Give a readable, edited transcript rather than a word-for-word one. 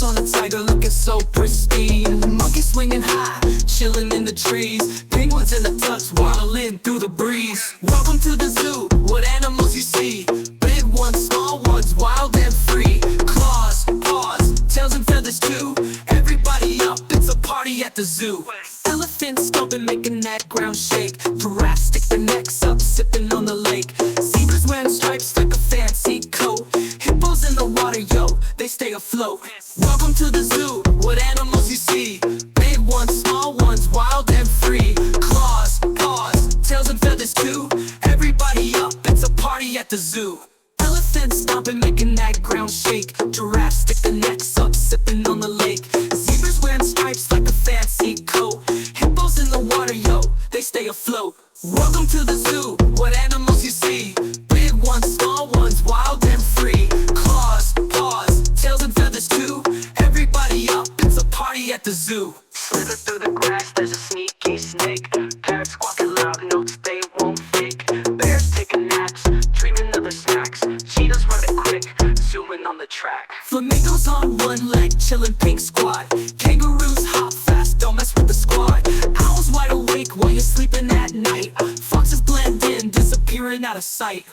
Fox on a tiger looking so pristine. Monkey swinging high, chillin' in the trees. Penguins in the tux waddling through the breeze. Welcome to the zoo, what animals you see? Big ones, small ones, wild and free. Claws, paws, tails and feathers too. Everybody up, it's a party at the zoo. Elephants stomping, making that ground shake. Giraffes stick their necks up, sipping on the lake. Zebras wearing stripes like a fancy coat. Hippos in the water, yo, they stay afloat. Welcome to the zoo, what animals you see? Big ones, small ones, wild and free. Claws, paws, tails and feathers too. Everybody up, it's a party at the zoo. Elephants stomping, making that ground shake. Giraffes stick their necks up, sipping on the lake. Zebras wearing stripes like a fancy coat. Hippos in the water, yo, they stay afloat. Welcome to the zoo, what animals you see? Big ones, small ones, wild and free. Claws, paws, tails and feathers too. Everybody up, it's a party at the zoo. Slither through the grass, there's a sneaky snake. Parrots squawking loud, notes they won't fake. Bears taking naps, dreaming of their snacks. Cheetahs running quick, zooming on the track. Flamingos on one leg, chillin' pink squad. Kangaroos hop fast, don't mess with the squad. Owls wide awake while you're sleeping at night. Foxes blend in, disappearing out of sight.